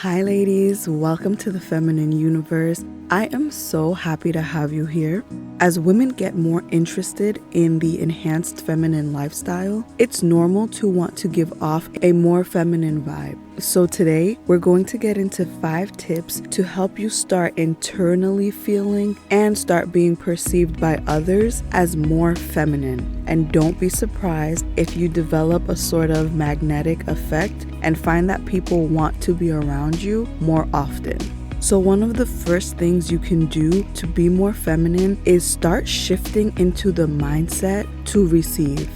Hi ladies, welcome to the Feminine Universe. I am so happy to have you here. As women get more interested in the enhanced feminine lifestyle, it's normal to want to give off a more feminine vibe. So today, we're going to get into 5 tips to help you start internally feeling and start being perceived by others as more feminine. And don't be surprised if you develop a sort of magnetic effect and find that people want to be around you more often. So one of the first things you can do to be more feminine is start shifting into the mindset to receive.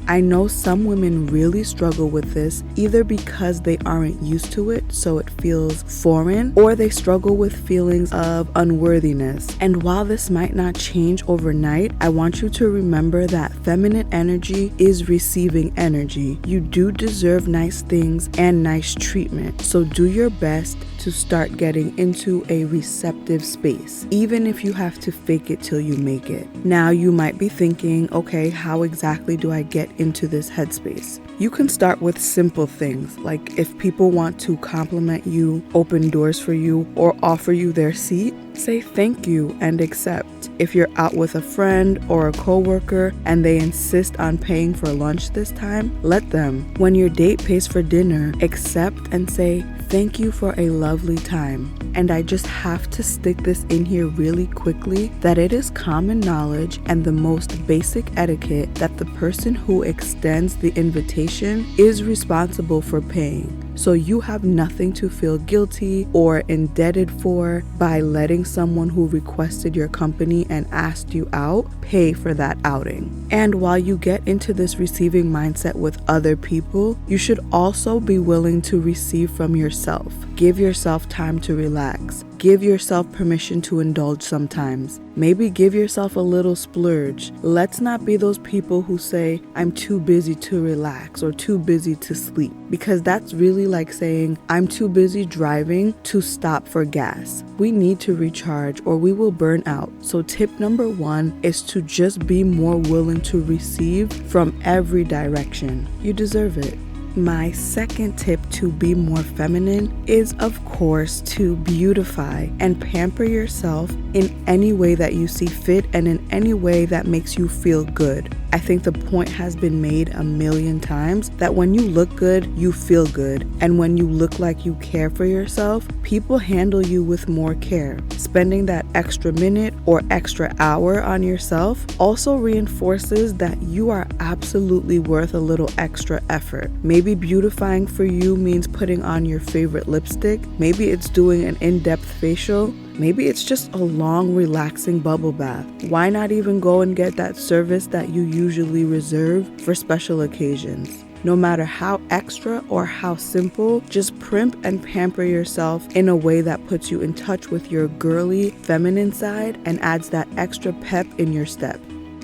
I know some women really struggle with this, either because they aren't used to it, so it feels foreign, or they struggle with feelings of unworthiness. And while this might not change overnight, I want you to remember that feminine energy is receiving energy. You do deserve nice things and nice treatment, so do your best to start getting into a receptive space, even if you have to fake it till you make it. Now you might be thinking, okay, how exactly do I get into this headspace? You can start with simple things, like if people want to compliment you, open doors for you, or offer you their seat, say thank you and accept. If you're out with a friend or a coworker and they insist on paying for lunch this time, let them. When your date pays for dinner, accept and say thank you for a lovely time. And I just have to stick this in here really quickly that it is common knowledge and the most basic etiquette that the person who extends the invitation is responsible for paying. So you have nothing to feel guilty or indebted for by letting someone who requested your company and asked you out pay for that outing. And while you get into this receiving mindset with other people, you should also be willing to receive from yourself. Give yourself time to relax. Give yourself permission to indulge sometimes. Maybe give yourself a little splurge. Let's not be those people who say, I'm too busy to relax or too busy to sleep, because that's really like saying, I'm too busy driving to stop for gas. We need to recharge or we will burn out. So tip number 1 is to just be more willing to receive from every direction. You deserve it. My second tip to be more feminine is, of course, to beautify and pamper yourself in any way that you see fit and in any way that makes you feel good. I think the point has been made a million times that when you look good, you feel good. And when you look like you care for yourself, people handle you with more care. Spending that extra minute or extra hour on yourself also reinforces that you are absolutely worth a little extra effort. Maybe beautifying for you means putting on your favorite lipstick. Maybe it's doing an in-depth facial. Maybe it's just a long, relaxing bubble bath. Why not even go and get that service that you usually reserve for special occasions? No matter how extra or how simple, just primp and pamper yourself in a way that puts you in touch with your girly, feminine side and adds that extra pep in your step.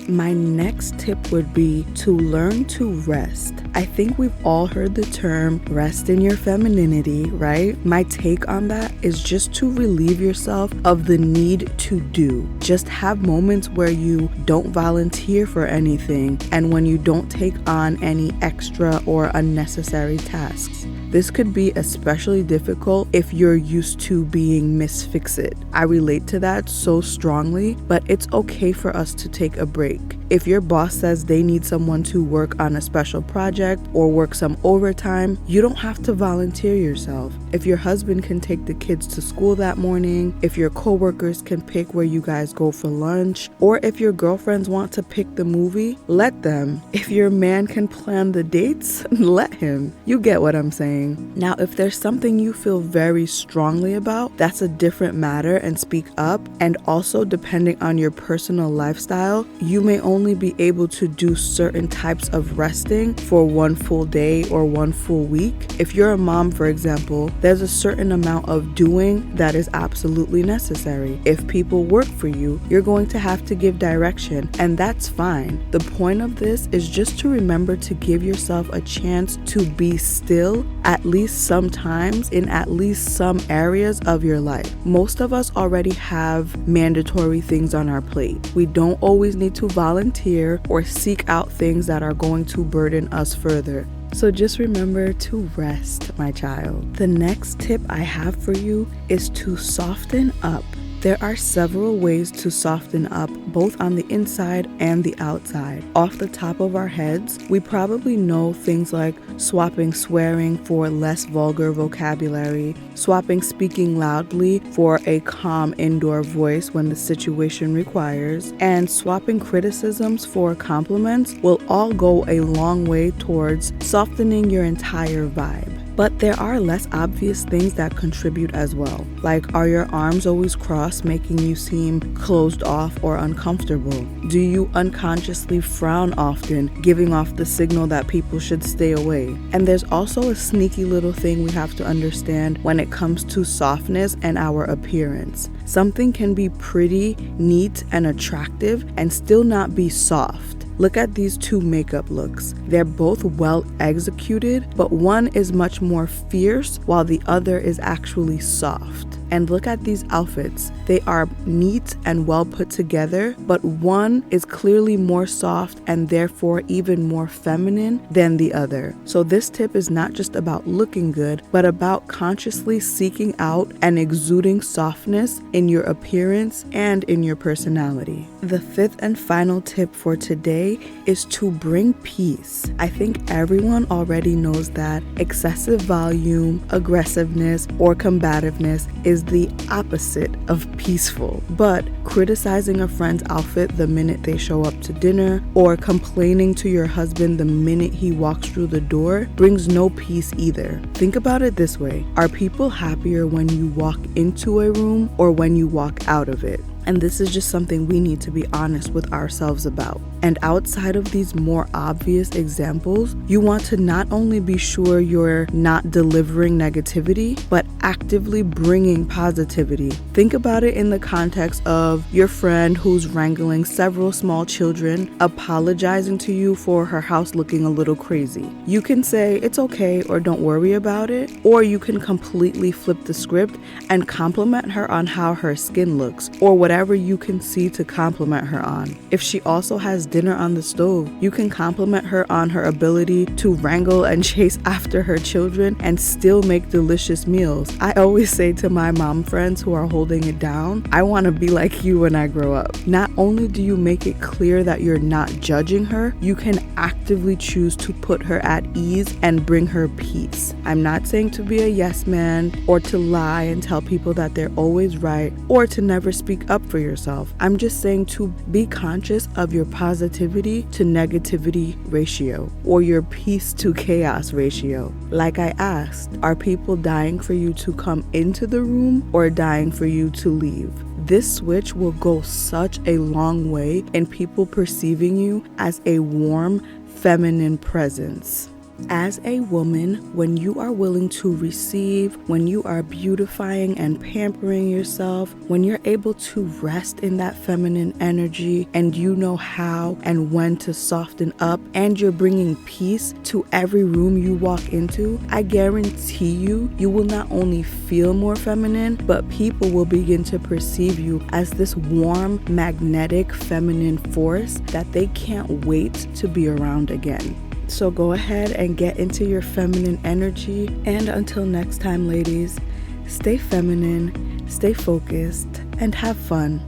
My next tip would be to learn to rest. I think we've all heard the term rest in your femininity, right? My take on that is just to relieve yourself of the need to do. Just have moments where you don't volunteer for anything and when you don't take on any extra or unnecessary tasks. This could be especially difficult if you're used to being Miss Fix-It. I relate to that so strongly, but it's okay for us to take a break. If your boss says they need someone to work on a special project or work some overtime, you don't have to volunteer yourself. If your husband can take the kids to school that morning, if your coworkers can pick where you guys go for lunch, or if your girlfriends want to pick the movie, let them. If your man can plan the dates, let him. You get what I'm saying. Now, if there's something you feel very strongly about, that's a different matter and speak up. And also, depending on your personal lifestyle, you may only be able to do certain types of resting for one full day or one full week. If you're a mom, for example, there's a certain amount of doing that is absolutely necessary. If people work for you, you're going to have to give direction, and that's fine. The point of this is just to remember to give yourself a chance to be still at least sometimes in at least some areas of your life. Most of us already have mandatory things on our plate. We don't always need to volunteer or seek out things that are going to burden us further. So just remember to rest, my child. The next tip I have for you is to soften up. There are several ways to soften up, both on the inside and the outside. Off the top of our heads, we probably know things like swapping swearing for less vulgar vocabulary, swapping speaking loudly for a calm indoor voice when the situation requires, and swapping criticisms for compliments will all go a long way towards softening your entire vibe. But there are less obvious things that contribute as well. Like, are your arms always crossed, making you seem closed off or uncomfortable? Do you unconsciously frown often, giving off the signal that people should stay away? And there's also a sneaky little thing we have to understand when it comes to softness and our appearance. Something can be pretty, neat, and attractive and still not be soft. Look at these two makeup looks. They're both well executed, but one is much more fierce while the other is actually soft. And look at these outfits. They are neat and well put together, but one is clearly more soft and therefore even more feminine than the other. So this tip is not just about looking good, but about consciously seeking out and exuding softness in your appearance and in your personality. The fifth and final tip for today is to bring peace. I think everyone already knows that excessive volume, aggressiveness, or combativeness is the opposite of peaceful. But criticizing a friend's outfit the minute they show up to dinner, or complaining to your husband the minute he walks through the door, brings no peace either. Think about it this way: are people happier when you walk into a room or when you walk out of it? And this is just something we need to be honest with ourselves about. And outside of these more obvious examples, you want to not only be sure you're not delivering negativity, but actively bringing positivity. Think about it in the context of your friend who's wrangling several small children, apologizing to you for her house looking a little crazy. You can say it's okay or don't worry about it, or you can completely flip the script and compliment her on how her skin looks, or whatever you can see to compliment her on. If she also has dinner on the stove, you can compliment her on her ability to wrangle and chase after her children and still make delicious meals. I always say to my mom friends who are holding it down, I want to be like you when I grow up. Not only do you make it clear that you're not judging her, you can actively choose to put her at ease and bring her peace. I'm not saying to be a yes man or to lie and tell people that they're always right or to never speak up for yourself. I'm just saying to be conscious of your positivity to negativity ratio, or your peace to chaos ratio. Like I asked, are people dying for you to come into the room or dying for you to leave? This switch will go such a long way in people perceiving you as a warm, feminine presence. As a woman, when you are willing to receive, when you are beautifying and pampering yourself, when you're able to rest in that feminine energy and you know how and when to soften up, and you're bringing peace to every room you walk into, I guarantee you will not only feel more feminine, but people will begin to perceive you as this warm, magnetic, feminine force that they can't wait to be around again. So go ahead and get into your feminine energy. And until next time, ladies, stay feminine, stay focused, and have fun.